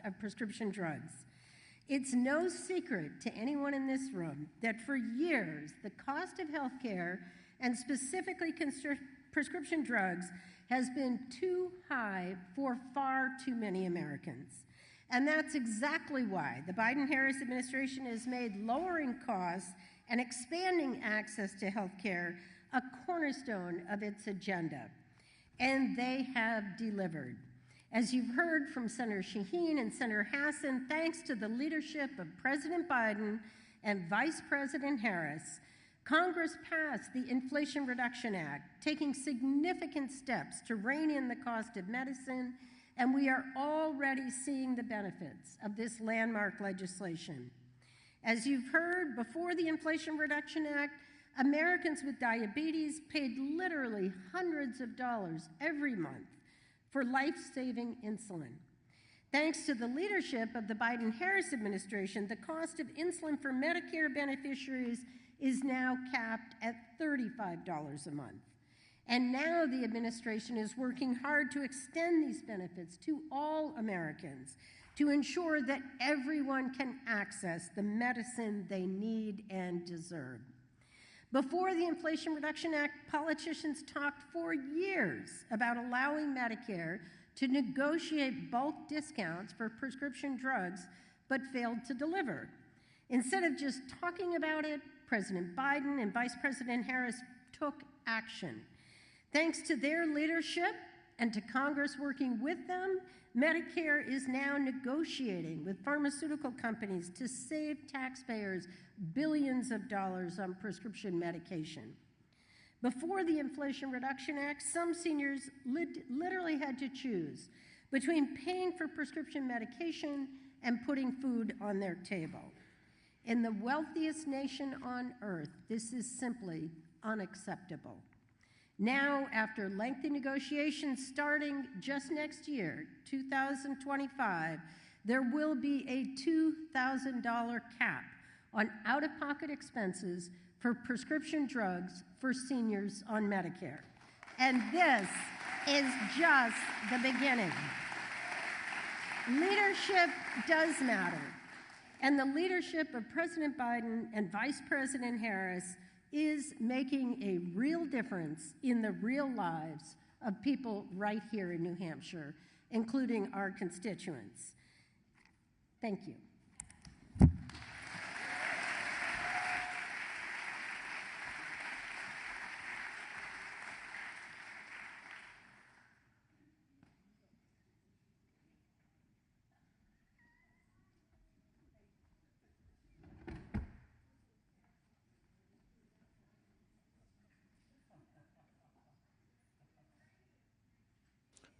of prescription drugs. It's no secret to anyone in this room that for years, the cost of health care, and specifically prescription drugs, has been too high for far too many Americans. And that's exactly why the Biden-Harris administration has made lowering costs and expanding access to health care a cornerstone of its agenda. And they have delivered. As you've heard from Senator Shaheen and Senator Hassan, thanks to the leadership of President Biden and Vice President Harris, Congress passed the Inflation Reduction Act, taking significant steps to rein in the cost of medicine, and we are already seeing the benefits of this landmark legislation. As you've heard, before the Inflation Reduction Act, Americans with diabetes paid literally hundreds of dollars every month for life-saving insulin. Thanks to the leadership of the Biden-Harris administration, the cost of insulin for Medicare beneficiaries is now capped at $35 a month. And now the administration is working hard to extend these benefits to all Americans to ensure that everyone can access the medicine they need and deserve. Before the Inflation Reduction Act, politicians talked for years about allowing Medicare to negotiate bulk discounts for prescription drugs, but failed to deliver. Instead of just talking about it, President Biden and Vice President Harris took action. Thanks to their leadership and to Congress working with them, Medicare is now negotiating with pharmaceutical companies to save taxpayers billions of dollars on prescription medication. Before the Inflation Reduction Act, some seniors literally had to choose between paying for prescription medication and putting food on their table. In the wealthiest nation on earth, this is simply unacceptable. Now, after lengthy negotiations starting just next year, 2025, there will be a $2,000 cap on out-of-pocket expenses for prescription drugs for seniors on Medicare. And this is just the beginning. Leadership does matter. And the leadership of President Biden and Vice President Harris is making a real difference in the real lives of people right here in New Hampshire, including our constituents. Thank you.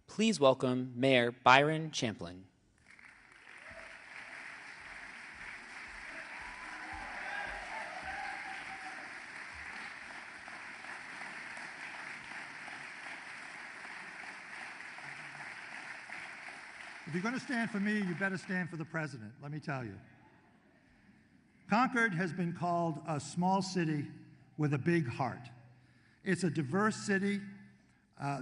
Please welcome Mayor Byron Champlin. If you're going to stand for me, you better stand for the president, let me tell you. Concord has been called a small city with a big heart. It's a diverse city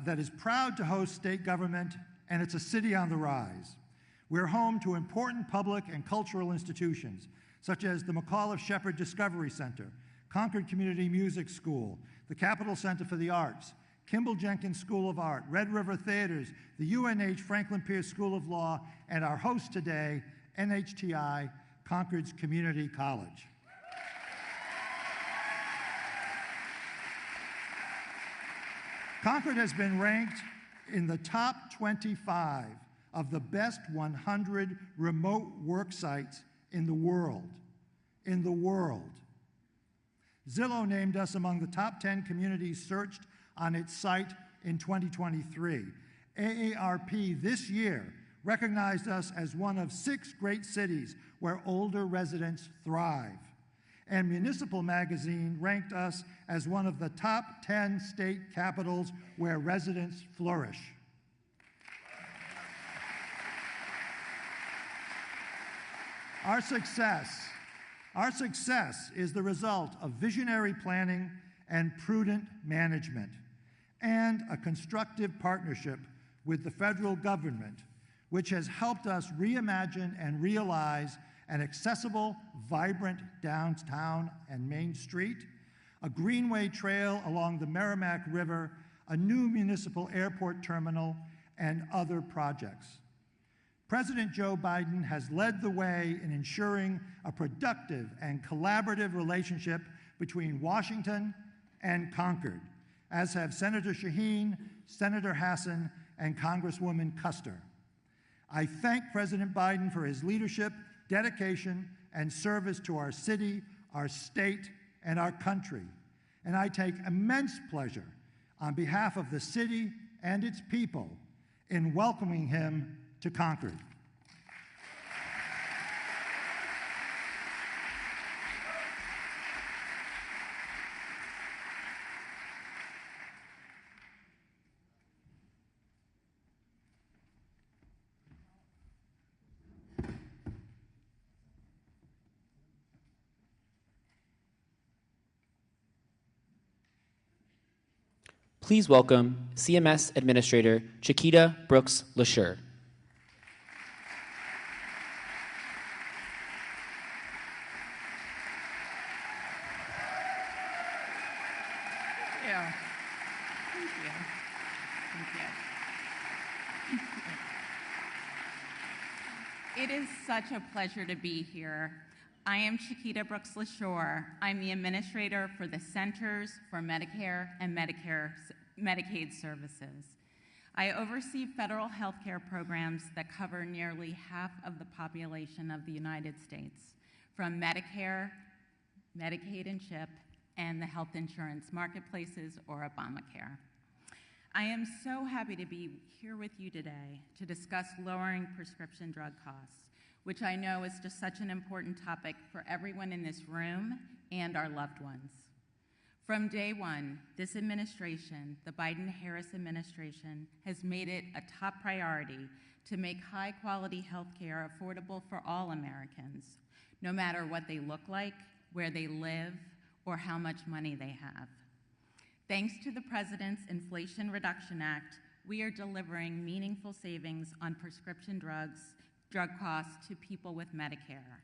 that is proud to host state government, and it's a city on the rise. We're home to important public and cultural institutions, such as the McAuliffe Shepherd Discovery Center, Concord Community Music School, the Capitol Center for the Arts, Kimball Jenkins School of Art, Red River Theaters, the UNH Franklin Pierce School of Law, and our host today, NHTI, Concord's Community College. Concord has been ranked in the top 25 of the best 100 remote work sites in the world. Zillow named us among the top 10 communities searched on its site in 2023. AARP this year recognized us as one of 6 great cities where older residents thrive. And Municipal Magazine ranked us as one of the top 10 state capitals where residents flourish. Our success is the result of visionary planning and prudent management, and a constructive partnership with the federal government, which has helped us reimagine and realize an accessible, vibrant downtown and Main Street, a greenway trail along the Merrimack River, a new municipal airport terminal, and other projects. President Joe Biden has led the way in ensuring a productive and collaborative relationship between Washington and Concord, as have Senator Shaheen, Senator Hassan, and Congresswoman Custer. I thank President Biden for his leadership, dedication, and service to our city, our state, and our country. And I take immense pleasure on behalf of the city and its people in welcoming him to Concord. Please welcome CMS Administrator Chiquita Brooks LaSure. It is such a pleasure to be here. I am Chiquita Brooks LaSure. I'm the administrator for the Centers for Medicare and Medicaid Services. I oversee federal health care programs that cover nearly half of the population of the United States, from Medicare, Medicaid and CHIP, and the health insurance marketplaces, or Obamacare. I am so happy to be here with you today to discuss lowering prescription drug costs, which I know is just such an important topic for everyone in this room and our loved ones. From day one, this administration, the Biden-Harris administration, has made it a top priority to make high-quality health care affordable for all Americans, no matter what they look like, where they live, or how much money they have. Thanks to the President's Inflation Reduction Act, we are delivering meaningful savings on prescription drug costs to people with Medicare.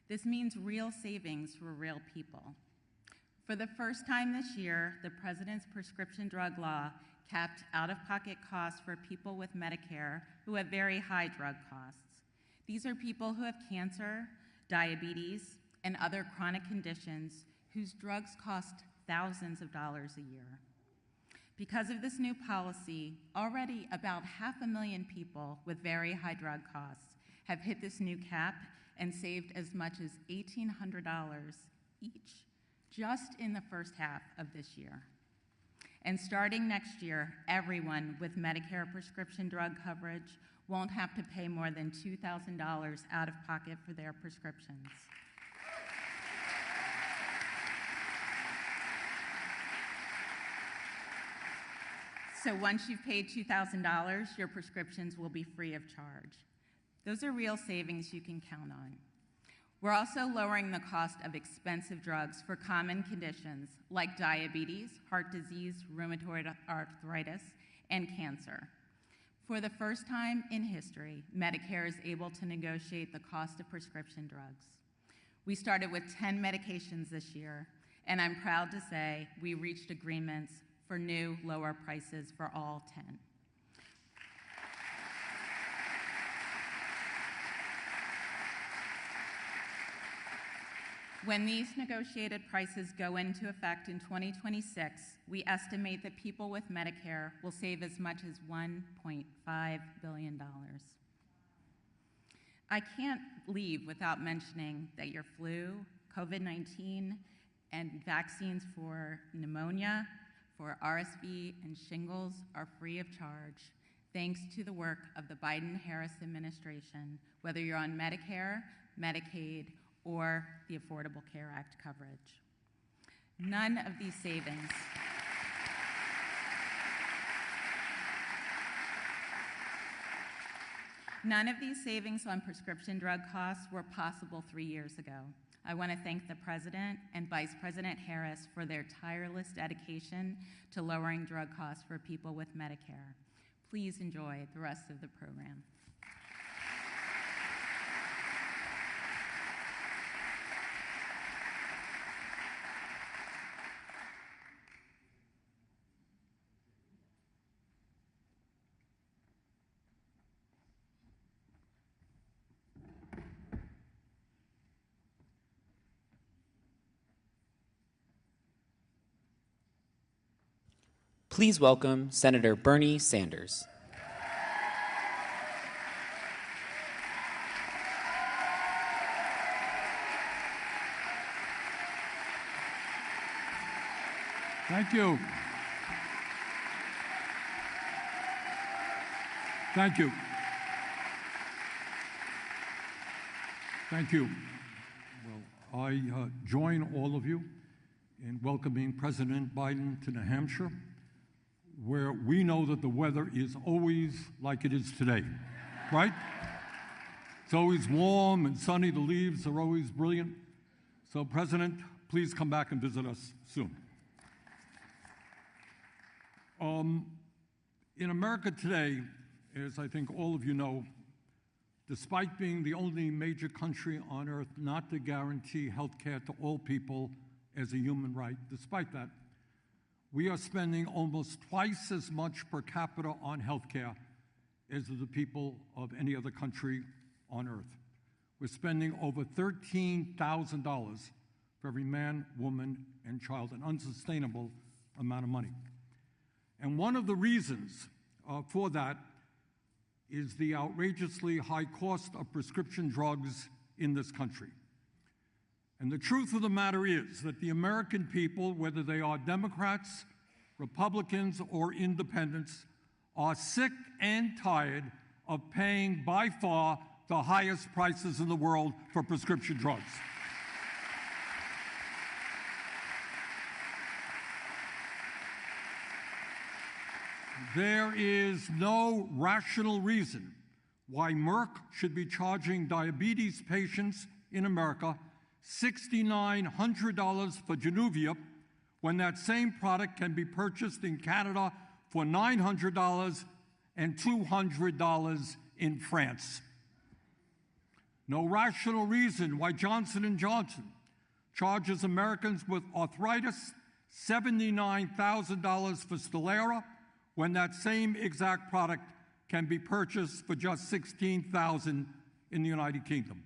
This means real savings for real people. For the first time this year, the President's prescription drug law capped out-of-pocket costs for people with Medicare who have very high drug costs. These are people who have cancer, diabetes, and other chronic conditions whose drugs cost thousands of dollars a year. Because of this new policy, already about 500,000 people with very high drug costs have hit this new cap and saved as much as $1,800 each, just in the first half of this year. And starting next year, everyone with Medicare prescription drug coverage won't have to pay more than $2,000 out of pocket for their prescriptions. So once you've paid $2,000, your prescriptions will be free of charge. Those are real savings you can count on. We're also lowering the cost of expensive drugs for common conditions like diabetes, heart disease, rheumatoid arthritis, and cancer. For the first time in history, Medicare is able to negotiate the cost of prescription drugs. We started with 10 medications this year, and I'm proud to say we reached agreements for new, lower prices for all 10. When these negotiated prices go into effect in 2026, we estimate that people with Medicare will save as much as $1.5 billion. I can't leave without mentioning that your flu, COVID-19, and vaccines for pneumonia, for RSV and shingles are free of charge, thanks to the work of the Biden-Harris administration, whether you're on Medicare, Medicaid, or the Affordable Care Act coverage. None of these savings on prescription drug costs were possible 3 years ago. I want to thank the President and Vice President Harris for their tireless dedication to lowering drug costs for people with Medicare. Please enjoy the rest of the program. Please welcome Senator Bernie Sanders. Thank you. Thank you. Thank you. Well, I join all of you in welcoming President Biden to New Hampshire, where we know that the weather is always like it is today, right? It's always warm and sunny. The leaves are always brilliant. So, President, please come back and visit us soon. In America today, as I think all of you know, despite being the only major country on earth not to guarantee health care to all people as a human right, despite that, we are spending almost twice as much per capita on health care as the people of any other country on earth. We're spending over $13,000 for every man, woman, and child, an unsustainable amount of money. And one of the reasons for that is the outrageously high cost of prescription drugs in this country. And the truth of the matter is that the American people, whether they are Democrats, Republicans, or independents, are sick and tired of paying by far the highest prices in the world for prescription drugs. There is no rational reason why Merck should be charging diabetes patients in America $6,900 for Januvia when that same product can be purchased in Canada for $900 and $200 in France. No rational reason why Johnson & Johnson charges Americans with arthritis $79,000 for Stelara when that same exact product can be purchased for just $16,000 in the United Kingdom.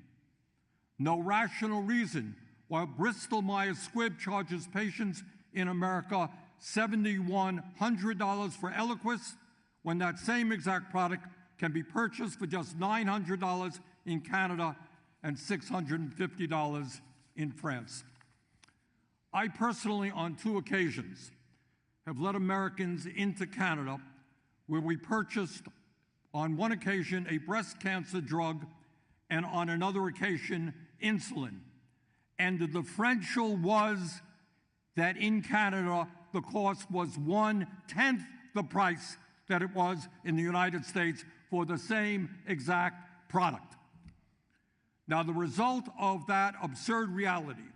No rational reason why Bristol Myers Squibb charges patients in America $7,100 for Eliquis when that same exact product can be purchased for just $900 in Canada and $650 in France. I personally, on 2 occasions, have led Americans into Canada, where we purchased, on one occasion, a breast cancer drug, and on another occasion, insulin. And the differential was that in Canada, the cost was 1/10 the price that it was in the United States for the same exact product. Now, the result of that absurd reality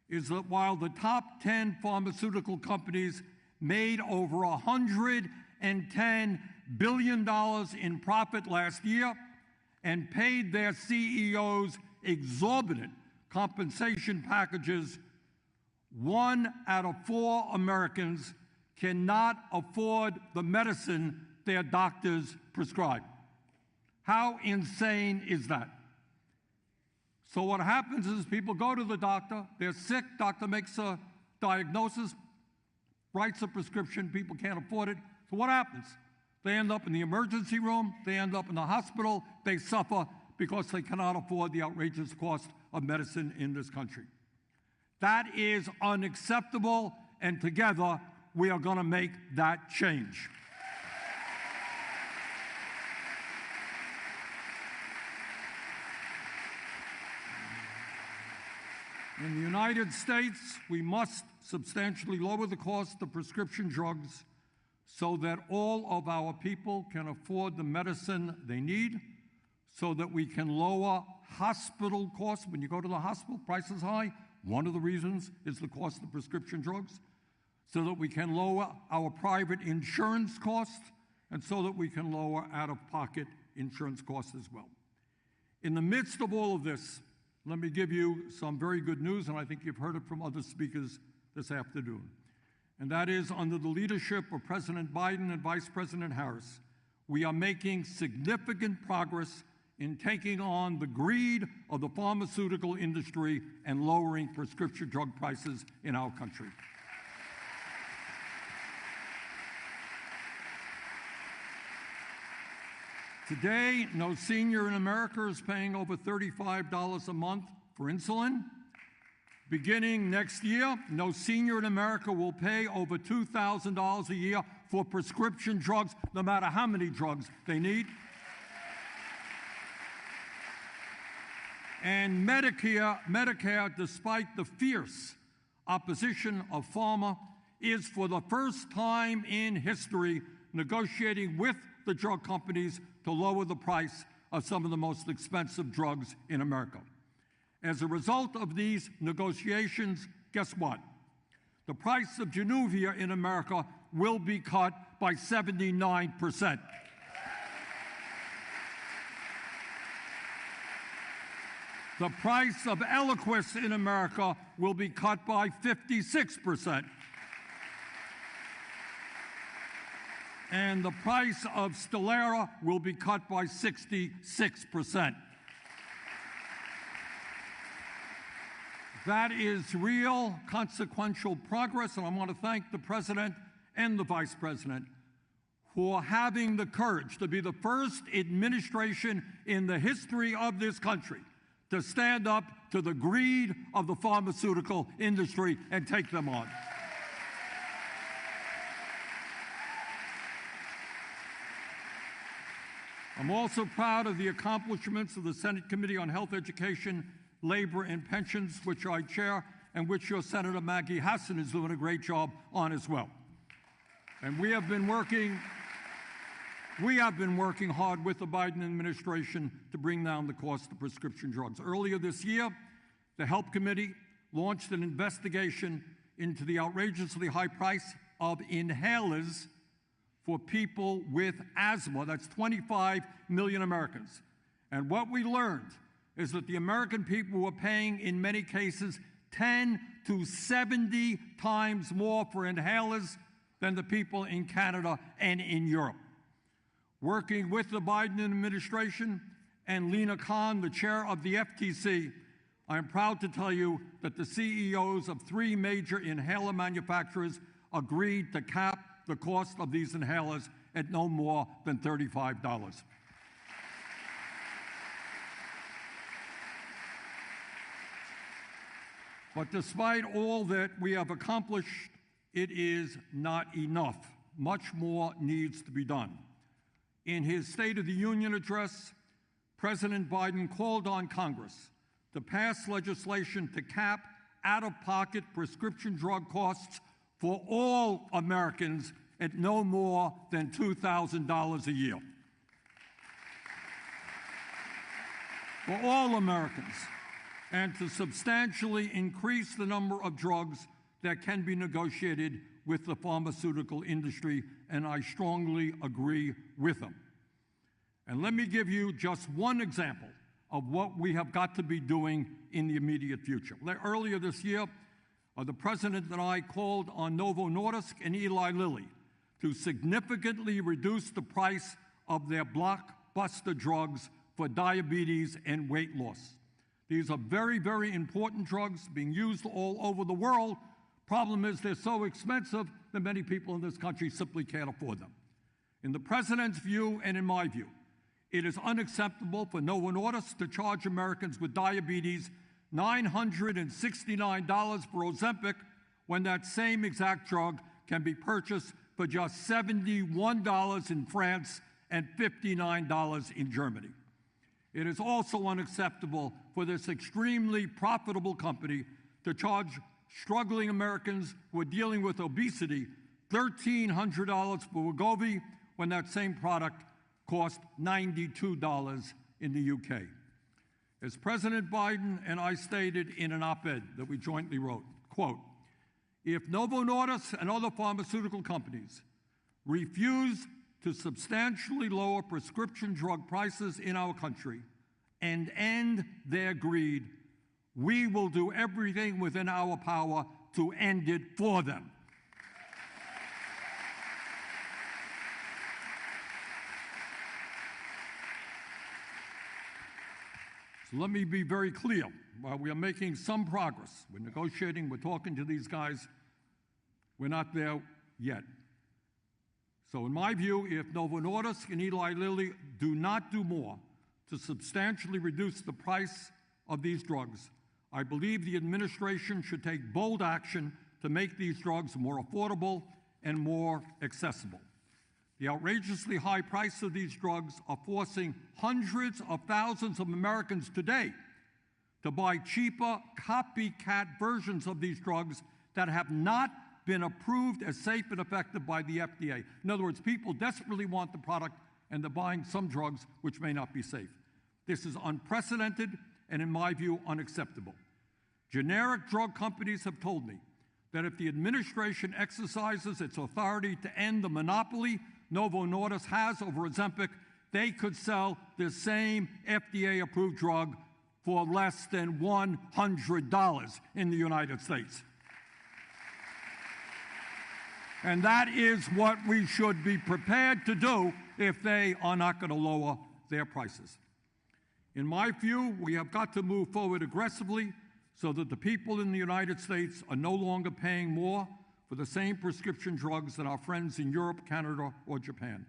is that while the top 10 pharmaceutical companies made over $110 billion in profit last year and paid their CEOs exorbitant compensation packages, 1 out of 4 Americans cannot afford the medicine their doctors prescribe. How insane is that? So what happens is people go to the doctor, they're sick, doctor makes a diagnosis, writes a prescription, people can't afford it. So what happens? They end up in the emergency room, they end up in the hospital, they suffer because they cannot afford the outrageous cost of medicine in this country. That is unacceptable, and together we are going to make that change. In the United States, we must substantially lower the cost of prescription drugs so that all of our people can afford the medicine they need, so that we can lower hospital costs. When you go to the hospital, price is high. One of the reasons is the cost of prescription drugs, so that we can lower our private insurance costs, and so that we can lower out-of-pocket insurance costs as well. In the midst of all of this, let me give you some very good news, and I think you've heard it from other speakers this afternoon. And that is, under the leadership of President Biden and Vice President Harris, we are making significant progress in taking on the greed of the pharmaceutical industry and lowering prescription drug prices in our country. Today, no senior in America is paying over $35 a month for insulin. Beginning next year, no senior in America will pay over $2,000 a year for prescription drugs, no matter how many drugs they need. And Medicare, despite the fierce opposition of pharma, is for the first time in history negotiating with the drug companies to lower the price of some of the most expensive drugs in America. As a result of these negotiations, guess what? The price of Januvia in America will be cut by 79%. The price of Eliquis in America will be cut by 56%. And the price of Stelara will be cut by 66%. That is real consequential progress, and I want to thank the President and the Vice President for having the courage to be the first administration in the history of this country to stand up to the greed of the pharmaceutical industry and take them on. I'm also proud of the accomplishments of the Senate Committee on Health, Education, Labor, and Pensions, which I chair, and which your Senator Maggie Hassan is doing a great job on as well. And we have been working hard with the Biden administration to bring down the cost of prescription drugs. Earlier this year, the Health Committee launched an investigation into the outrageously high price of inhalers for people with asthma. That's 25 million Americans. And what we learned is that the American people were paying, in many cases, 10 to 70 times more for inhalers than the people in Canada and in Europe. Working with the Biden administration and Lena Khan, the chair of the FTC, I am proud to tell you that the CEOs of 3 major inhaler manufacturers agreed to cap the cost of these inhalers at no more than $35. But despite all that we have accomplished, it is not enough. Much more needs to be done. In his State of the Union address, President Biden called on Congress to pass legislation to cap out-of-pocket prescription drug costs for all Americans at no more than $2,000 a year. For all Americans, and to substantially increase the number of drugs that can be negotiated with the pharmaceutical industry, and I strongly agree with them. And let me give you just one example of what we have got to be doing in the immediate future. Earlier this year, the President and I called on Novo Nordisk and Eli Lilly to significantly reduce the price of their blockbuster drugs for diabetes and weight loss. These are very, very important drugs being used all over the world. Problem is they're so expensive that many people in this country simply can't afford them. In the President's view and in my view, it is unacceptable for Novo Nordisk to charge Americans with diabetes $969 for Ozempic when that same exact drug can be purchased for just $71 in France and $59 in Germany. It is also unacceptable for this extremely profitable company to charge struggling Americans who are dealing with obesity $1,300 for Wegovy when that same product cost $92 in the UK. As President Biden and I stated in an op-ed that we jointly wrote, quote, if Novo Nordisk and other pharmaceutical companies refuse to substantially lower prescription drug prices in our country and end their greed, we will do everything within our power to end it for them. So let me be very clear. While we are making some progress, we're negotiating, we're talking to these guys, we're not there yet. So in my view, if Novo Nordisk and Eli Lilly do not do more to substantially reduce the price of these drugs, I believe the administration should take bold action to make these drugs more affordable and more accessible. The outrageously high price of these drugs are forcing hundreds of thousands of Americans today to buy cheaper copycat versions of these drugs that have not been approved as safe and effective by the FDA. In other words, people desperately want the product and they're buying some drugs which may not be safe. This is unprecedented and, in my view, unacceptable. Generic drug companies have told me that if the administration exercises its authority to end the monopoly Novo Nordisk has over Ozempic, they could sell the same FDA-approved drug for less than $100 in the United States. And that is what we should be prepared to do if they are not going to lower their prices. In my view, we have got to move forward aggressively so that the people in the United States are no longer paying more for the same prescription drugs than our friends in Europe, Canada, or Japan.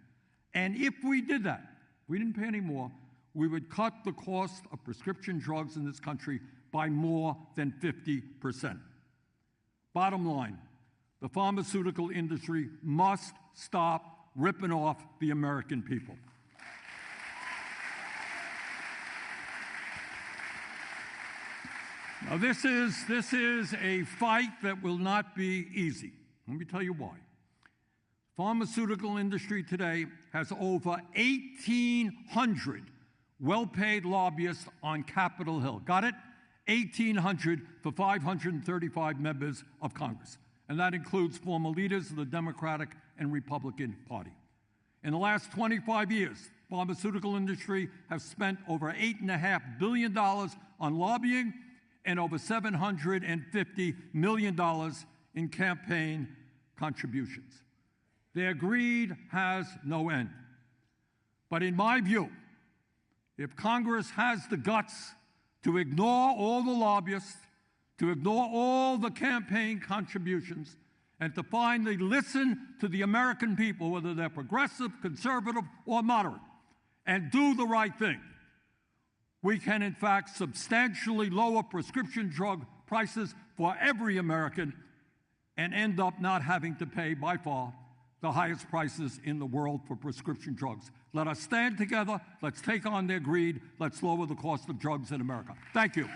And if we did that, we didn't pay any more, we would cut the cost of prescription drugs in this country by more than 50%. Bottom line, the pharmaceutical industry must stop ripping off the American people. Now, this is a fight that will not be easy. Let me tell you why. Pharmaceutical industry today has over 1,800 well-paid lobbyists on Capitol Hill. Got it? 1,800 for 535 members of Congress. And that includes former leaders of the Democratic and Republican Party. In the last 25 years, the pharmaceutical industry has spent over $8.5 billion on lobbying and over $750 million in campaign contributions. Their greed has no end. But in my view, if Congress has the guts to ignore all the lobbyists, to ignore all the campaign contributions, and to finally listen to the American people, whether they're progressive, conservative, or moderate, and do the right thing, we can, in fact, substantially lower prescription drug prices for every American and end up not having to pay, by far, the highest prices in the world for prescription drugs. Let us stand together. Let's take on their greed. Let's lower the cost of drugs in America. Thank you.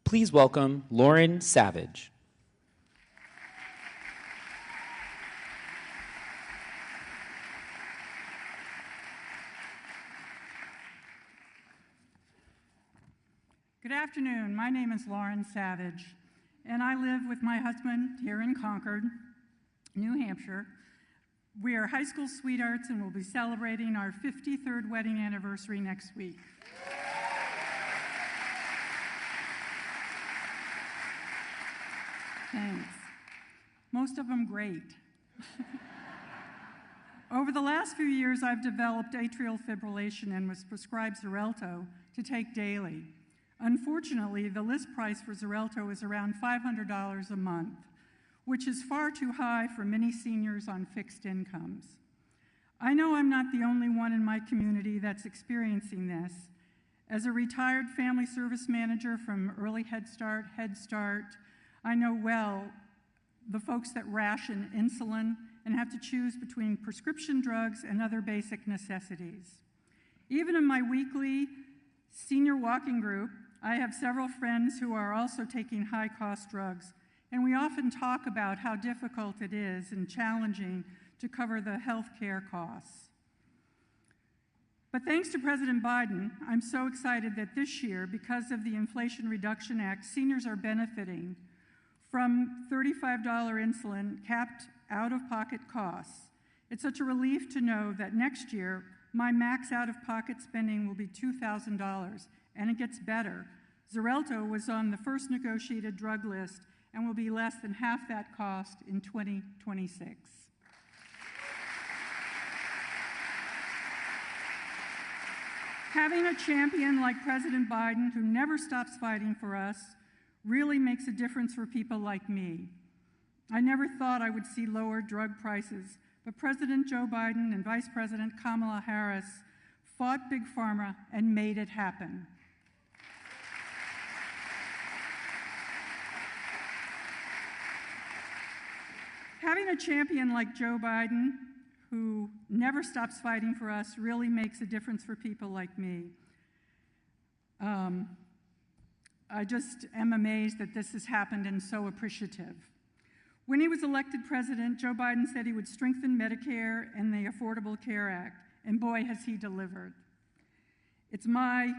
Please welcome Lauren Savage. Good afternoon. My name is Lauren Savage, and I live with my husband here in Concord, New Hampshire. We are high school sweethearts and will be celebrating our 53rd wedding anniversary next week. Thanks. Most of them great. Over the last few years, I've developed atrial fibrillation and was prescribed Xarelto to take daily. Unfortunately, the list price for Xarelto is around $500 a month, which is far too high for many seniors on fixed incomes. I know I'm not the only one in my community that's experiencing this. As a retired family service manager from Early Head Start, I know well the folks that ration insulin and have to choose between prescription drugs and other basic necessities. Even in my weekly senior walking group, I have several friends who are also taking high-cost drugs, and we often talk about how difficult it is and challenging to cover the health care costs. But thanks to President Biden, I'm so excited that this year, because of the Inflation Reduction Act, seniors are benefiting from $35 insulin capped out-of-pocket costs. It's such a relief to know that next year, my max out-of-pocket spending will be $2,000, and it gets better. Xarelto was on the first negotiated drug list and will be less than half that cost in 2026. Having a champion like President Biden, who never stops fighting for us, really makes a difference for people like me. I never thought I would see lower drug prices, but President Joe Biden and Vice President Kamala Harris fought Big Pharma and made it happen. Having a champion like Joe Biden, who never stops fighting for us, really makes a difference for people like me. I just am amazed that this has happened and so appreciative. When he was elected president, Joe Biden said he would strengthen Medicare and the Affordable Care Act, and boy, has he delivered. It's my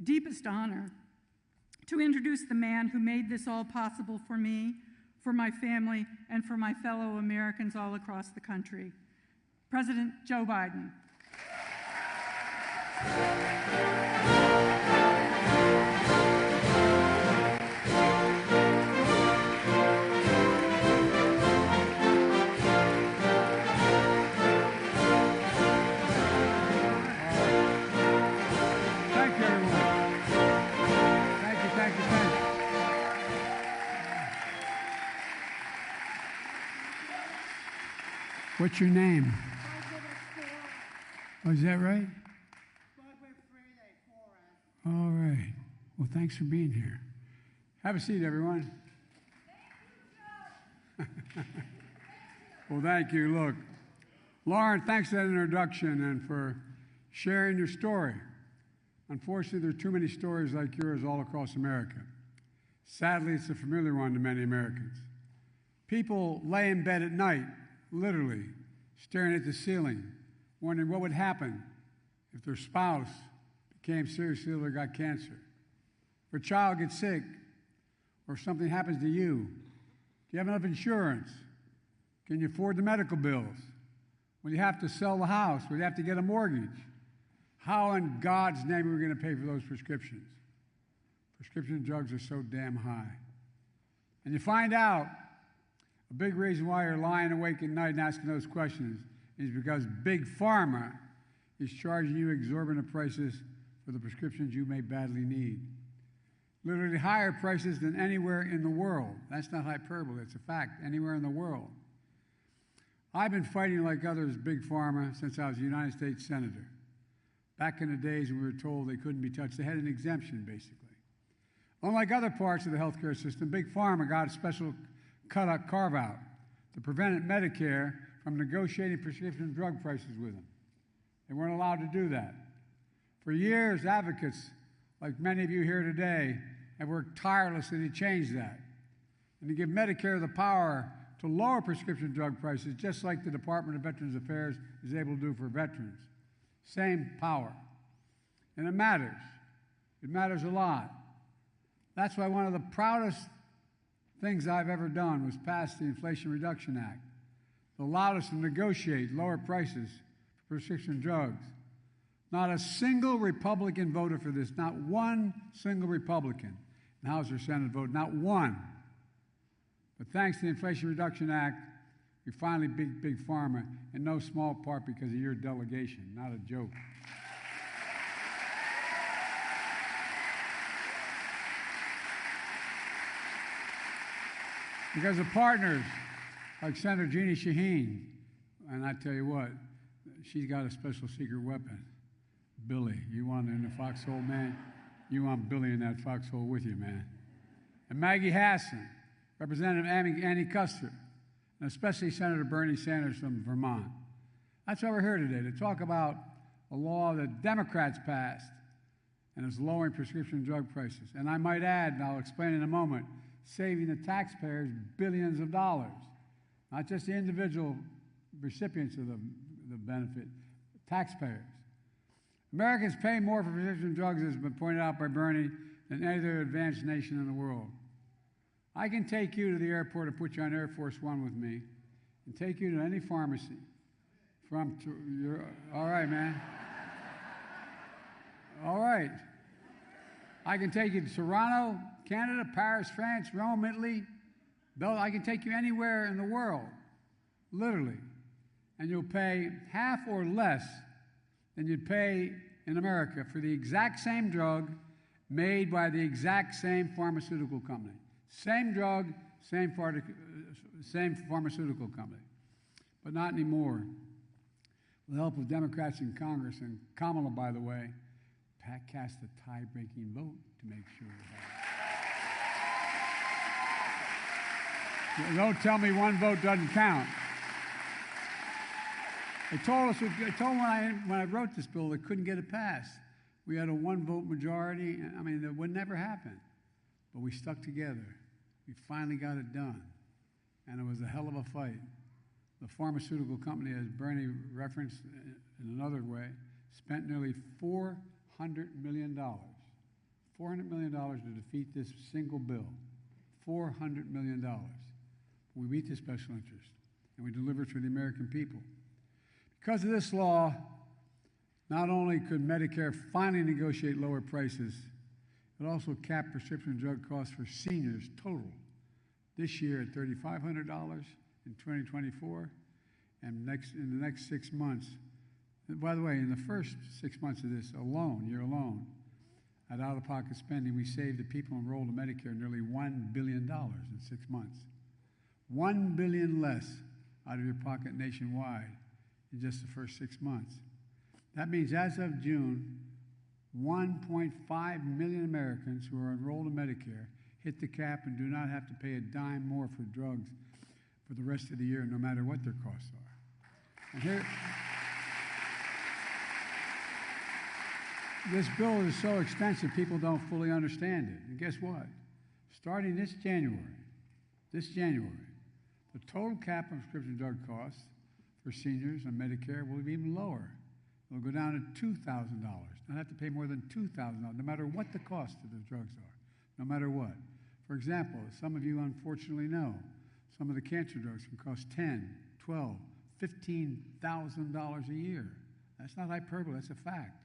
deepest honor to introduce the man who made this all possible for me, for my family, and for my fellow Americans all across the country. President Joe Biden. What's your name? Oh, is that right? All right. Well, thanks for being here. Have a seat, everyone. Well, thank you. Look, Lauren, thanks for that introduction and for sharing your story. Unfortunately, there are too many stories like yours all across America. Sadly, it's a familiar one to many Americans. People lay in bed at night, literally, staring at the ceiling, wondering what would happen if their spouse became seriously ill or got cancer, if a child gets sick, or something happens to you. Do you have enough insurance? Can you afford the medical bills? Will you have to sell the house? Will you have to get a mortgage? How in God's name are we going to pay for those prescriptions? Prescription drugs are so damn high. And you find out a big reason why you're lying awake at night and asking those questions is because Big Pharma is charging you exorbitant prices for the prescriptions you may badly need. Literally higher prices than anywhere in the world. That's not hyperbole, it's a fact, anywhere in the world. I've been fighting like others, Big Pharma, since I was a United States Senator. Back in the days when we were told they couldn't be touched, they had an exemption, basically. Unlike other parts of the healthcare system, Big Pharma got a special carve-out to prevent Medicare from negotiating prescription drug prices with them. They weren't allowed to do that. For years, advocates, like many of you here today, have worked tirelessly to change that and to give Medicare the power to lower prescription drug prices, just like the Department of Veterans Affairs is able to do for veterans. Same power. And it matters. It matters a lot. That's why one of the proudest things I've ever done was pass the Inflation Reduction Act that allowed us to negotiate lower prices for prescription drugs. Not a single Republican voted for this, not one single Republican in House or Senate voted, not one. But thanks to the Inflation Reduction Act, we finally beat Big Pharma, in no small part because of your delegation, not a joke. Because of partners like Senator Jeannie Shaheen, and I tell you what, she's got a special secret weapon. Billy, you want in the foxhole, man? You want Billy in that foxhole with you, man. And Maggie Hassan, Representative Annie Custer, and especially Senator Bernie Sanders from Vermont. That's why we're here today, to talk about a law that Democrats passed and is lowering prescription drug prices. And I might add, and I'll explain in a moment, saving the taxpayers billions of dollars, not just the individual recipients of the benefit, taxpayers. Americans pay more for prescription drugs, as has been pointed out by Bernie, than any other advanced nation in the world. I can take you to the airport and put you on Air Force One with me and take you to any pharmacy. All right, man. All right. I can take you to Toronto, Canada, Paris, France, Rome, Italy. I can take you anywhere in the world, literally. And you'll pay half or less than you'd pay in America for the exact same drug made by the exact same pharmaceutical company. Same drug, same pharmaceutical company. But not anymore. With the help of Democrats in Congress, and Kamala, by the way, cast a tie-breaking vote to make sure that. Don't tell me one vote doesn't count. They told when I wrote this bill, they couldn't get it passed. We had a one-vote majority. I mean, that would never happen. But we stuck together. We finally got it done. And it was a hell of a fight. The pharmaceutical company, as Bernie referenced in another way, spent nearly $400 million. $400 million to defeat this single bill. $400 million. We beat the special interest, and we delivered for the American people. Because of this law, not only could Medicare finally negotiate lower prices, it also capped prescription drug costs for seniors total this year at $3,500 in 2024, and in the next 6 months. By the way, in the first 6 months of this year alone, at out-of-pocket spending, we saved the people enrolled in Medicare nearly $1 billion in 6 months. $1 billion less out of your pocket nationwide in just the first 6 months. That means as of June, 1.5 million Americans who are enrolled in Medicare hit the cap and do not have to pay a dime more for drugs for the rest of the year, no matter what their costs are. And here, this bill is so extensive, people don't fully understand it. And guess what? Starting this January, the total cap on prescription drug costs for seniors on Medicare will be even lower. It'll go down to $2,000. Not have to pay more than $2,000, no matter what the cost of the drugs are, no matter what. For example, as some of you unfortunately know, some of the cancer drugs can cost $10,000, $12,000, $15,000 a year. That's not hyperbole, that's a fact.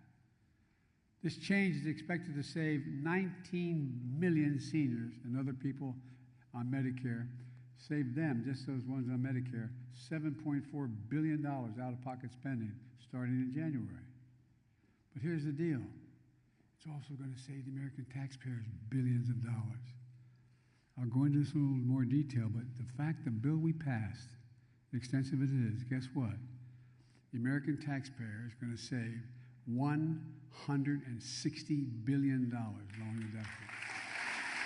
This change is expected to save 19 million seniors and other people on Medicare, save them, just those ones on Medicare, $7.4 billion out-of-pocket spending starting in January. But here's the deal. It's also going to save the American taxpayers billions of dollars. I'll go into this in a little more detail, but the fact the bill we passed, extensive as it is, guess what? The American taxpayer is going to save $160 billion lowering the deficit.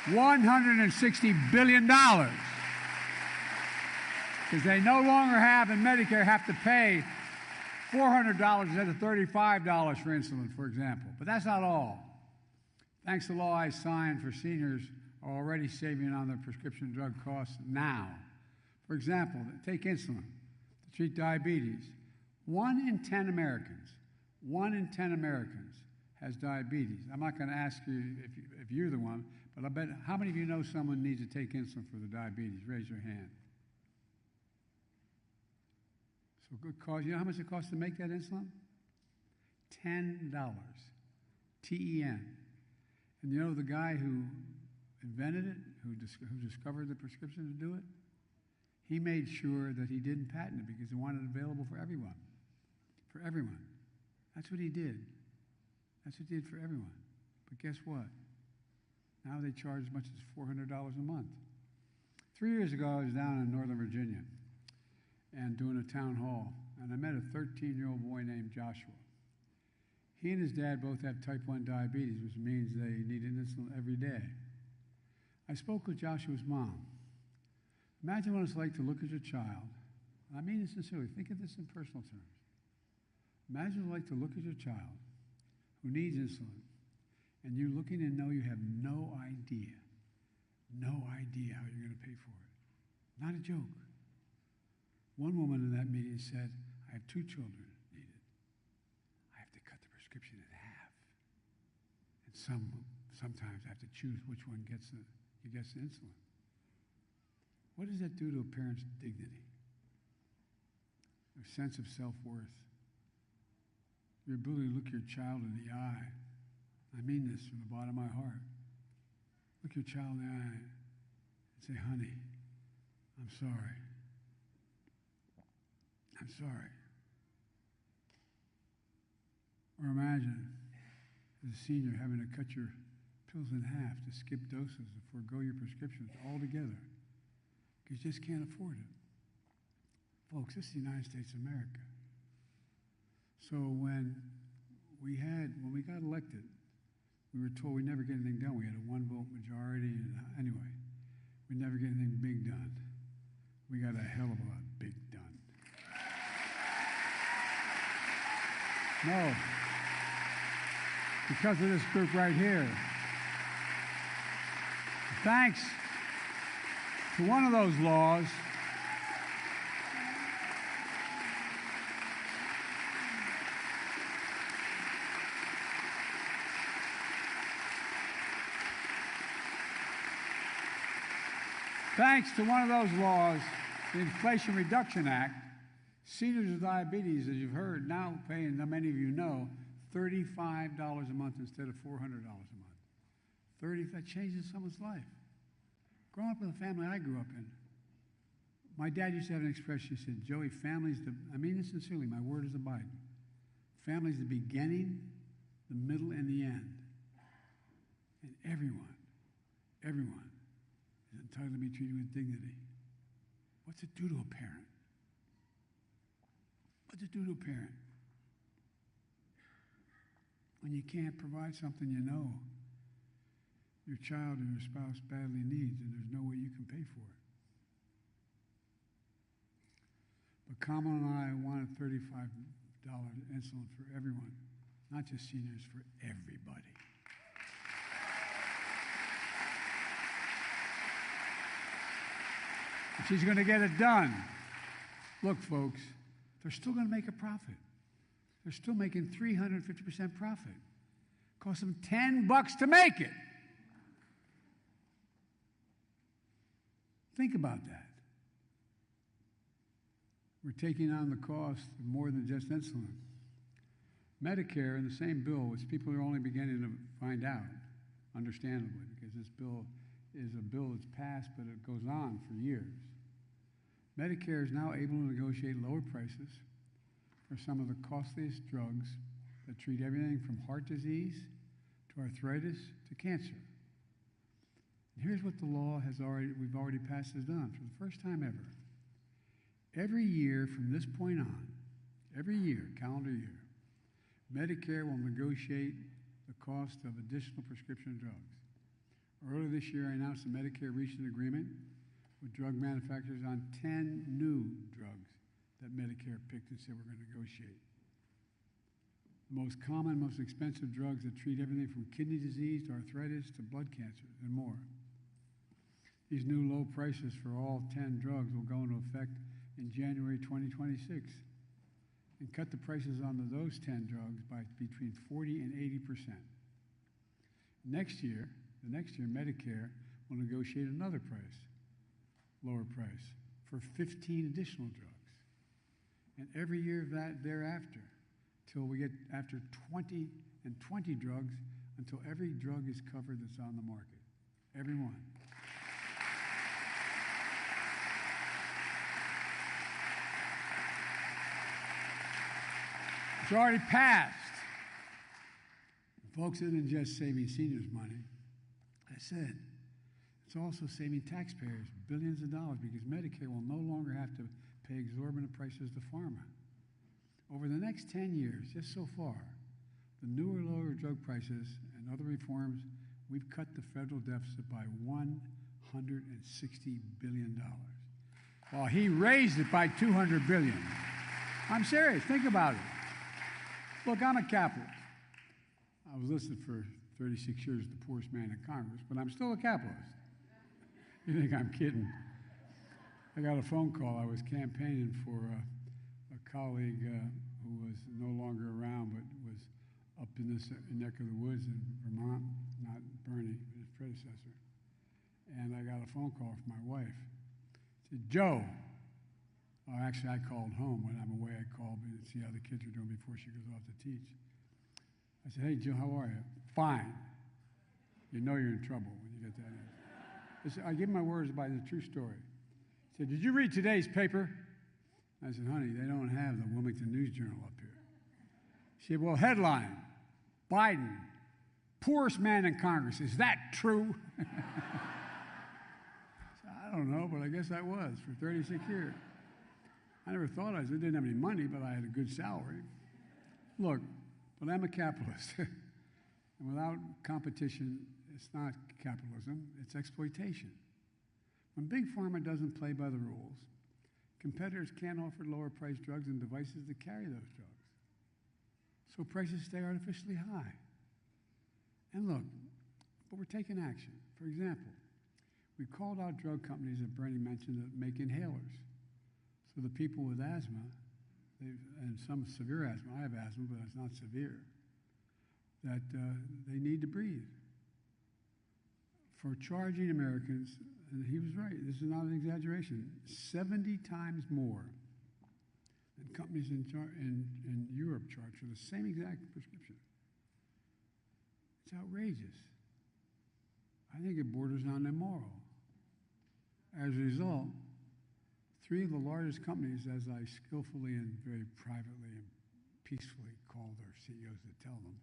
$160 billion. Because they no longer have in Medicare have to pay $400 instead of $35 for insulin, for example. But that's not all. Thanks to the law I signed for seniors are already saving on their prescription drug costs now. For example, take insulin to treat diabetes. 1 in 10 Americans has diabetes. I'm not going to ask you if you're the one, but I bet how many of you know someone needs to take insulin for the diabetes? Raise your hand. So good cause. You know how much it costs to make that insulin? $10. T-E-N. And you know the guy who invented it, who discovered the prescription to do it? He made sure that he didn't patent it because he wanted it available for everyone. For everyone. That's what he did. That's what he did for everyone. But guess what? Now they charge as much as $400 a month. 3 years ago, I was down in Northern Virginia and doing a town hall, and I met a 13-year-old boy named Joshua. He and his dad both have type 1 diabetes, which means they need insulin every day. I spoke with Joshua's mom. Imagine what it's like to look at your child. I mean it sincerely. Think of this in personal terms. Imagine what it's like to look at your child who needs insulin, and you looking and know you have no idea how you're going to pay for it. Not a joke. One woman in that meeting said, I have 2 children needed. I have to cut the prescription in half. And sometimes I have to choose which one gets the insulin. What does that do to a parent's dignity? Their sense of self-worth? Your ability to look your child in the eye. I mean this from the bottom of my heart. Look your child in the eye and say, honey, I'm sorry. I'm sorry. Or imagine as a senior having to cut your pills in half to skip doses to forego your prescriptions altogether because you just can't afford it. Folks, this is the United States of America. So when we got elected, we were told we'd never get anything done. We had a 1-vote majority, and anyway, we'd never get anything big done. We got a hell of a lot big done. No, because of this group right here. Thanks to one of those laws, the Inflation Reduction Act, seniors with diabetes, as you've heard, now paying, many of you know, $35 a month instead of $400 a month. That changes someone's life. Growing up in the family I grew up in, my dad used to have an expression. He said, Joey, I mean this sincerely, my word is abiding. Family's the beginning, the middle, and the end. And everyone is entitled to be treated with dignity. What's it do to a parent? What's it do to a parent? When you can't provide something you know your child or your spouse badly needs and there's no way you can pay for it. But Kamala and I wanted $35 insulin for everyone, not just seniors, for everybody. And she's going to get it done. Look, folks, they're still going to make a profit. They're still making 350% profit. Cost them $10 to make it. Think about that. We're taking on the cost of more than just insulin. Medicare, in the same bill, which people are only beginning to find out, understandably, because this bill is a bill that's passed, but it goes on for years. Medicare is now able to negotiate lower prices for some of the costliest drugs that treat everything from heart disease to arthritis to cancer. And here's what the law we've already passed has done for the first time ever. Every year from this point on, every year, calendar year, Medicare will negotiate the cost of additional prescription drugs. Earlier this year, I announced that Medicare reached an agreement with drug manufacturers on 10 new drugs that Medicare picked and said we're going to negotiate. The most common, most expensive drugs that treat everything from kidney disease to arthritis to blood cancer and more. These new low prices for all 10 drugs will go into effect in January 2026 and cut the prices on those 10 drugs by between 40 and 80%. The next year, Medicare will negotiate another lower price, for 15 additional drugs. And every year thereafter, till we get after 20 drugs, until every drug is covered that's on the market. Every one. It's already passed. Folks, it isn't just saving seniors money. I said, it's also saving taxpayers billions of dollars because Medicare will no longer have to pay exorbitant prices to pharma. Over the next 10 years, just so far, the newer lower drug prices and other reforms, we've cut the federal deficit by $160 billion, while he raised it by $200 billion. I'm serious. Think about it. Look, I'm a capitalist. I was listed for 36 years as the poorest man in Congress, but I'm still a capitalist. You think I'm kidding? I got a phone call. I was campaigning for a colleague who was no longer around, but was up in this neck of the woods in Vermont, not Bernie, but his predecessor. And I got a phone call from my wife. She said, Joe, actually I called home. When I'm away, I called to see how the kids are doing before she goes off to teach. I said, hey, Joe, how are you? Fine. You know you're in trouble when you get that answer. I give my words by the true story. He said, did you read today's paper? I said, honey, they don't have the Wilmington News Journal up here. She said, well, headline, Biden, poorest man in Congress. Is that true? I don't know, but I guess I was for 36 years. I never thought I didn't have any money, but I had a good salary. Look, but I'm a capitalist. And without competition, it's not capitalism, it's exploitation. When Big Pharma doesn't play by the rules, competitors can't offer lower-priced drugs and devices to carry those drugs. So prices stay artificially high. And look, but we're taking action. For example, we called out drug companies that Bernie mentioned that make inhalers. So the people with asthma, and some severe asthma, I have asthma, but it's not severe, that they need to breathe. For charging Americans, and he was right, this is not an exaggeration, 70 times more than companies in Europe charge for the same exact prescription. It's outrageous. I think it borders on immoral. As a result, 3 of the largest companies, as I skillfully and very privately and peacefully call their CEOs to tell them,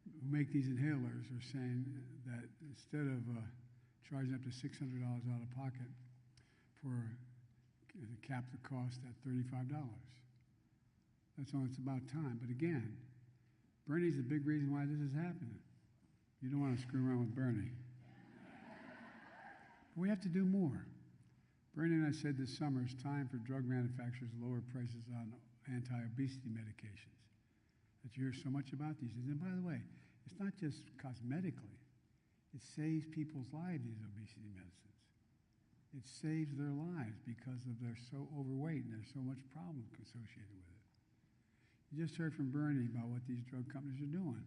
who make these inhalers are saying that instead of charging up to $600 out of pocket for to cap the cost at $35, that's all. It's about time. But again, Bernie's a big reason why this is happening. You don't want to screw around with Bernie. But we have to do more. Bernie and I said this summer it's time for drug manufacturers to lower prices on anti-obesity medications. That you hear so much about these days. And by the way, it's not just cosmetically. It saves people's lives, these obesity medicines. It saves their lives because they're so overweight and there's so much problem associated with it. You just heard from Bernie about what these drug companies are doing.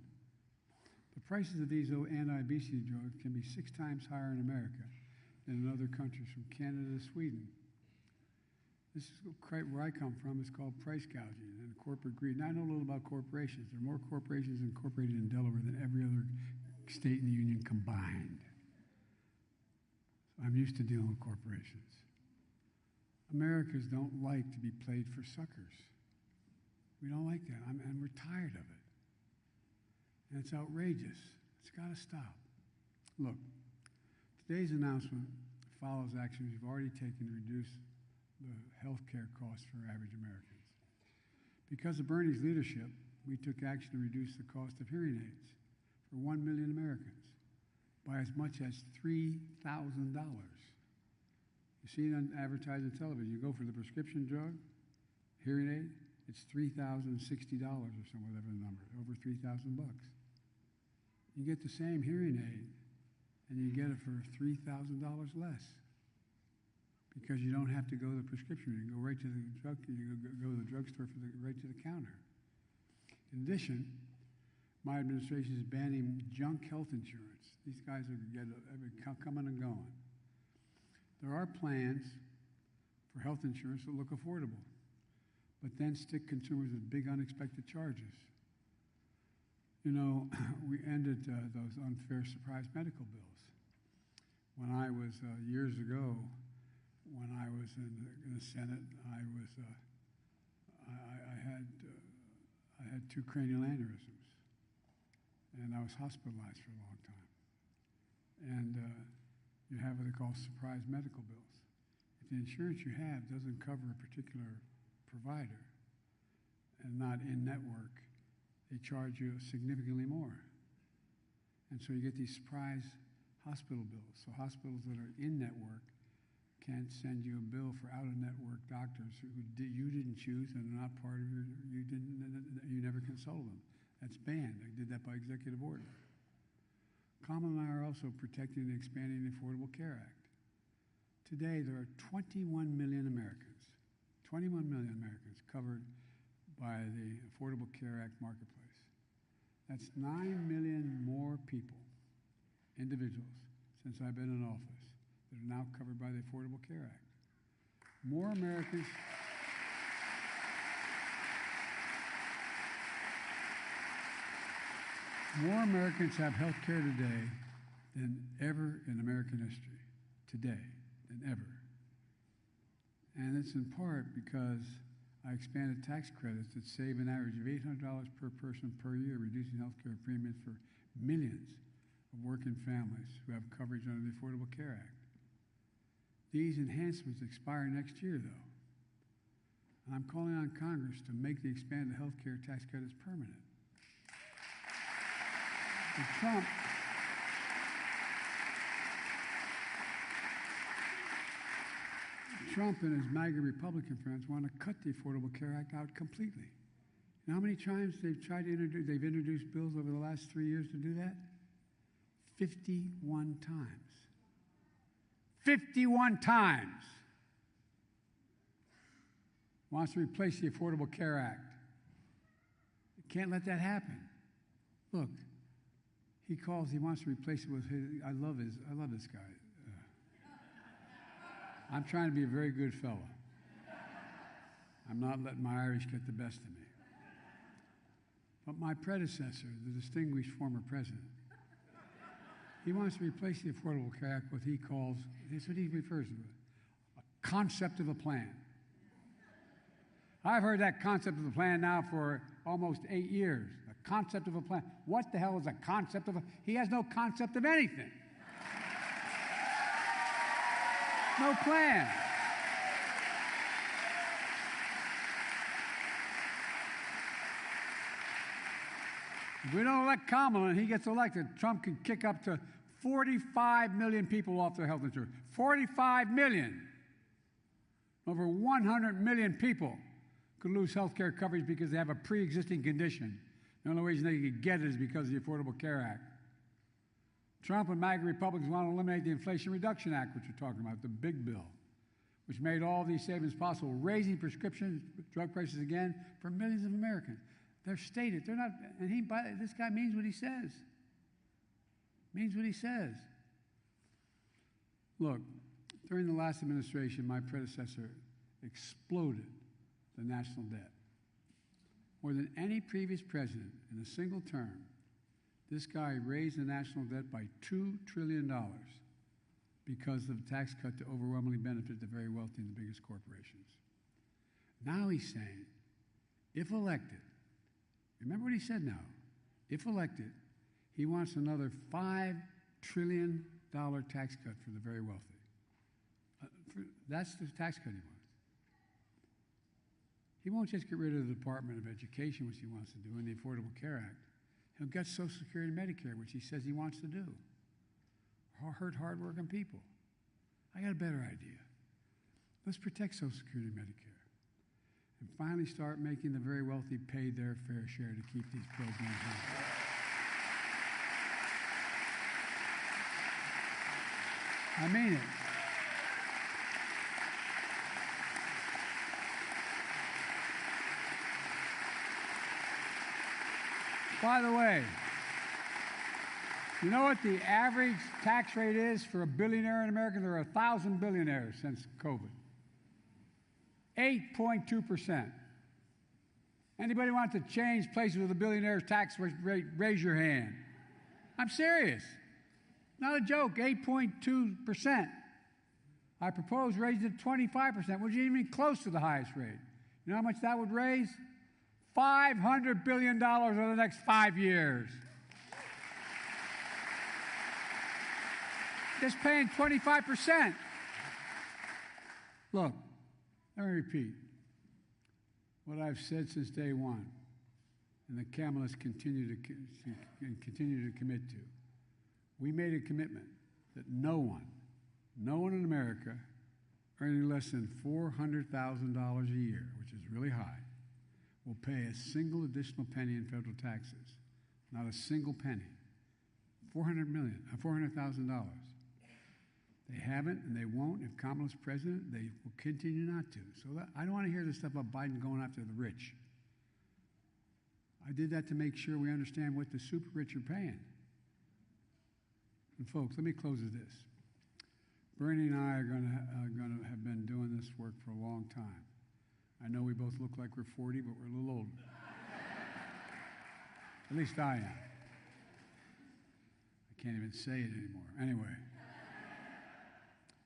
The prices of these anti-obesity drugs can be 6 times higher in America than in other countries, from Canada to Sweden. This is where I come from. It's called price gouging and corporate greed. And I know a little about corporations. There are more corporations incorporated in Delaware than every other state in the union combined. So I'm used to dealing with corporations. Americans don't like to be played for suckers. We don't like that, and we're tired of it. And it's outrageous. It's got to stop. Look, today's announcement follows actions we've already taken to reduce the health care costs for average Americans. Because of Bernie's leadership, we took action to reduce the cost of hearing aids for 1 million Americans by as much as $3,000. You see it on advertising television. You go for the prescription drug, hearing aid, it's $3,060 or some whatever the number, over $3,000 bucks. You get the same hearing aid, and you get it for $3,000 less. Because you don't have to go to the prescription. You go right to the drug. You go to the drugstore right to the counter. In addition, my administration is banning junk health insurance. These guys are coming and going. There are plans for health insurance that look affordable, but then stick consumers with big unexpected charges. You know, we ended those unfair surprise medical bills. When I was years ago. When I was in the Senate, I had 2 cranial aneurysms, and I was hospitalized for a long time. And you have what they call surprise medical bills. If the insurance you have doesn't cover a particular provider and not in network, they charge you significantly more. And so you get these surprise hospital bills. So hospitals that are in network can't send you a bill for out-of-network doctors who you didn't choose and are not part of you never consulted them. That's banned. I did that by executive order. Kamala and I are also protecting and expanding the Affordable Care Act. Today, there are 21 million Americans covered by the Affordable Care Act marketplace. That's 9 million more people, individuals, since I've been in office, that are now covered by the Affordable Care Act. More Americans have health care today than ever in American history. Today, than ever. And it's in part because I expanded tax credits that save an average of $800 per person per year, reducing health care premiums for millions of working families who have coverage under the Affordable Care Act. These enhancements expire next year, though. And I'm calling on Congress to make the expanded health care tax credits permanent. And Trump and his MAGA Republican friends want to cut the Affordable Care Act out completely. You know how many times they've introduced bills over the last 3 years to do that? 51 times. 51 times. Wants to replace the Affordable Care Act. You can't let that happen. Look, he wants to replace it with I love this guy. I'm trying to be a very good fellow. I'm not letting my Irish get the best of me. But my predecessor, the distinguished former president, he wants to replace the Affordable Care Act with that's what he refers to, a concept of a plan. I've heard that concept of a plan now for almost 8 years. A concept of a plan. What the hell is a concept of a... He has no concept of anything. No plan. If we don't elect Kamala and he gets elected, Trump can kick up to 45 million people off their health insurance. 45 million. Over 100 million people could lose health care coverage because they have a pre-existing condition. The only reason they could get it is because of the Affordable Care Act. Trump and MAGA Republicans want to eliminate the Inflation Reduction Act, which you're talking about, the big bill, which made all these savings possible, raising prescription drug prices again for millions of Americans. They're stated. They're not, and this guy means what he says. Means what he says. Look, during the last administration, my predecessor exploded the national debt. More than any previous president in a single term, this guy raised the national debt by $2 trillion because of the tax cut to overwhelmingly benefit the very wealthy and the biggest corporations. Now he's saying, if elected, remember what he said now, if elected, he wants another $5 trillion tax cut for the very wealthy. That's the tax cut he wants. He won't just get rid of the Department of Education, which he wants to do, and the Affordable Care Act. He'll get Social Security and Medicare, which he says he wants to do. Hurt hardworking people. I got a better idea. Let's protect Social Security and Medicare. And finally start making the very wealthy pay their fair share to keep these programs going. I mean it. By the way, you know what the average tax rate is for a billionaire in America? There are 1,000 billionaires since COVID. 8.2%. Anybody want to change places with a billionaire's tax rate? Raise your hand. I'm serious. Not a joke, 8.2%. I propose raising it to 25%, which isn't even close to the highest rate. You know how much that would raise? $500 billion over the next 5 years. Just paying 25%. Look, let me repeat what I've said since day one, and the Kamalists continue to commit to. We made a commitment that no one in America earning less than $400,000 a year, which is really high, will pay a single additional penny in federal taxes. Not a single penny. $400,000. They haven't and they won't. If Kamala's president, they will continue not to. So I don't want to hear this stuff about Biden going after the rich. I did that to make sure we understand what the super rich are paying. And folks, let me close with this. Bernie and I are going to have been doing this work for a long time. I know we both look like we're 40, but we're a little older. At least I am. I can't even say it anymore. Anyway,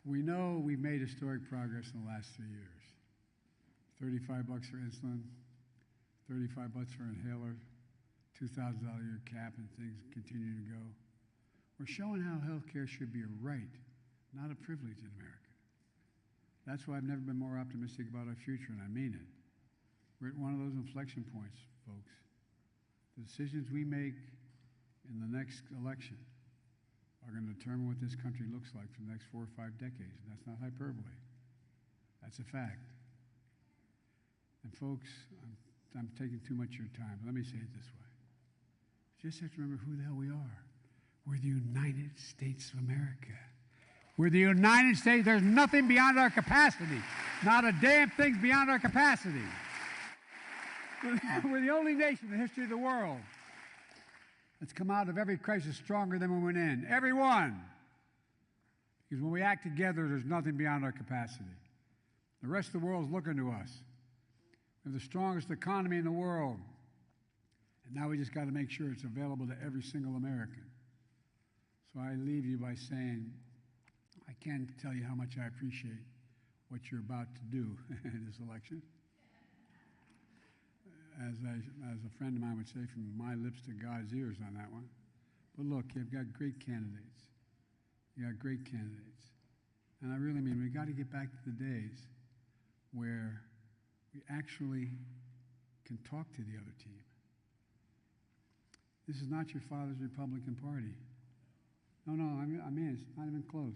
we know we've made historic progress in the last 3 years. $35 for insulin, $35 for inhaler, $2,000 a year cap, and things continue to go. We're showing how health care should be a right, not a privilege in America. That's why I've never been more optimistic about our future, and I mean it. We're at one of those inflection points, folks. The decisions we make in the next election are going to determine what this country looks like for the next 4 or 5 decades, and that's not hyperbole. That's a fact. And folks, I'm taking too much of your time, but let me say it this way. You just have to remember who the hell we are. We're the United States of America. We're the United States. There's nothing beyond our capacity. Not a damn thing's beyond our capacity. We're the only nation in the history of the world that's come out of every crisis stronger than when we went in. Every one. Because when we act together, there's nothing beyond our capacity. The rest of the world is looking to us. We have the strongest economy in the world. And now we just got to make sure it's available to every single American. So I leave you by saying, I can't tell you how much I appreciate what you're about to do in this election. As a friend of mine would say, from my lips to God's ears on that one. But look, you've got great candidates. You got great candidates. And I really mean, we got to get back to the days where we actually can talk to the other team. This is not your father's Republican Party. No, I mean, it's not even close.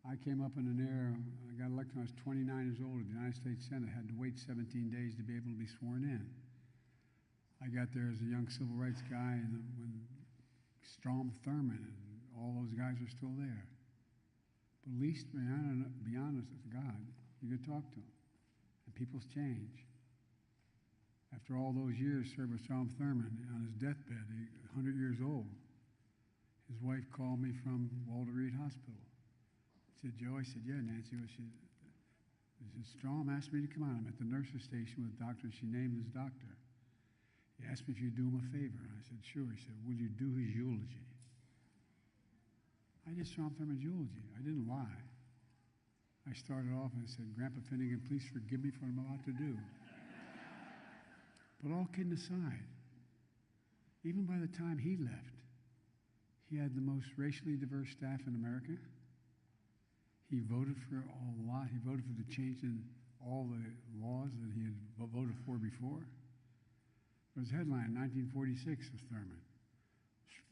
I came up in an era, I got elected when I was 29 years old at the United States Senate. I had to wait 17 days to be able to be sworn in. I got there as a young civil rights guy, and when Strom Thurmond and all those guys are still there. But at least, be honest with God, you could talk to them. And people's change. After all those years served with Strom Thurmond on his deathbed, 100 years old, his wife called me from Walter Reed Hospital. She said, Joe, I said, yeah, Nancy. She said, Strom asked me to come on. I'm at the nurse's station with a doctor. She named his doctor. He asked me if you'd do him a favor. I said, sure. He said, will you do his eulogy? I did Strom Thurmond's eulogy. I didn't lie. I started off and I said, Grandpa Finnegan, please forgive me for what I'm about to do. But all kidding aside, even by the time he left, he had the most racially diverse staff in America. He voted for a lot. He voted for the change in all the laws that he had voted for before. There was a headline, 1946, of Thurmond.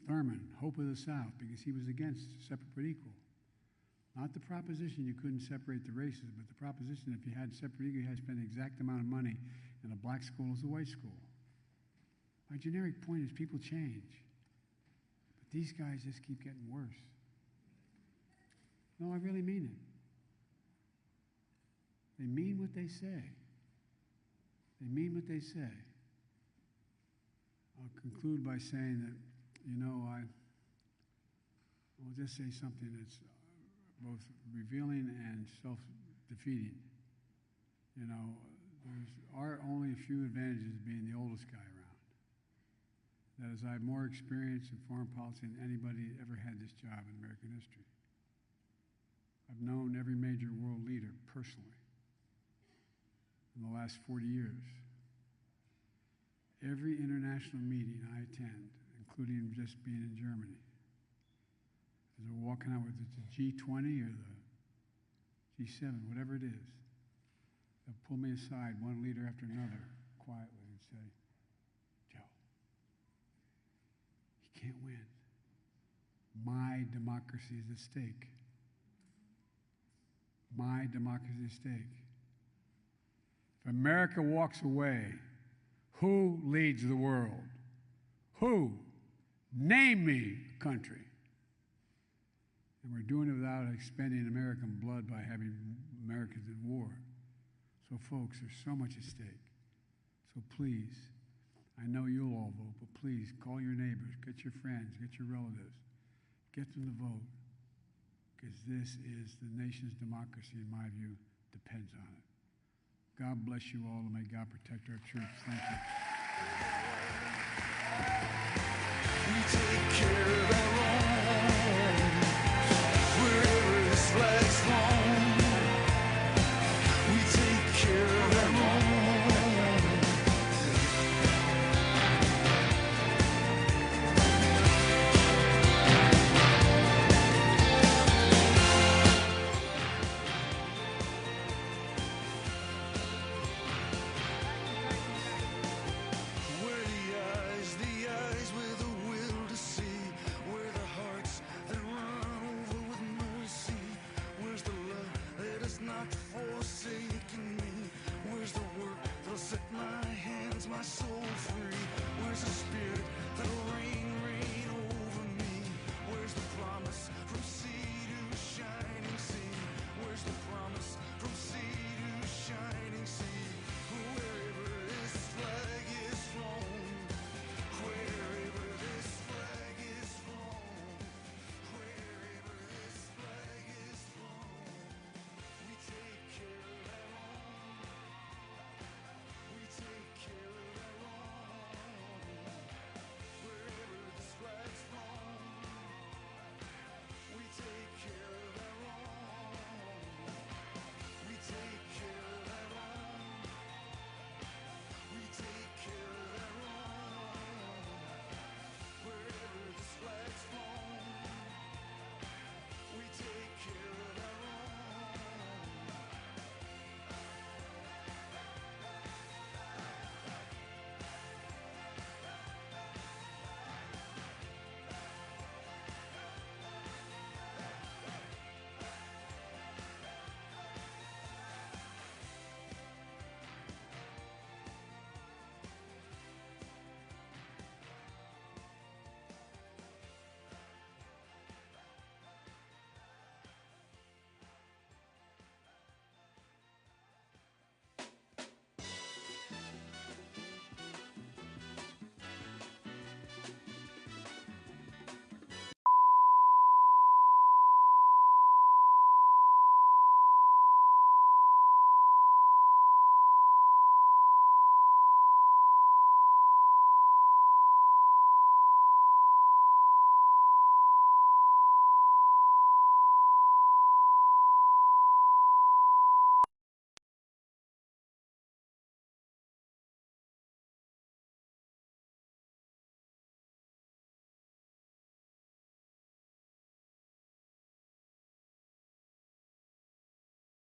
Thurmond, hope of the South, because he was against separate but equal. Not the proposition you couldn't separate the races, but the proposition if you had separate equal, you had to spend the exact amount of money in a black school as a white school. My generic point is people change. But these guys just keep getting worse. No, I really mean it. They mean what they say. They mean what they say. I'll conclude by saying that, I will just say something that's both revealing and self-defeating. There are only a few advantages of being the oldest guy around. That is, I have more experience in foreign policy than anybody ever had this job in American history. I've known every major world leader personally in the last 40 years. every international meeting I attend, including just being in Germany, as we're walking out, whether it's the G20 or the G7, whatever it is, they'll pull me aside, one leader after another, quietly, and say, Joe, you can't win. My democracy is at stake. My democracy is at stake. If America walks away, who leads the world? Who? Name me a country. And we're doing it without expending American blood by having Americans in war. So, folks, there's so much at stake. So please, I know you'll all vote, but please call your neighbors, get your friends, get your relatives, get them to vote, because this is the nation's democracy, in my view, depends on it. God bless you all, and may God protect our troops. Thank you. We take care of our own, wherever this flag's flown. We take care of our own. My soul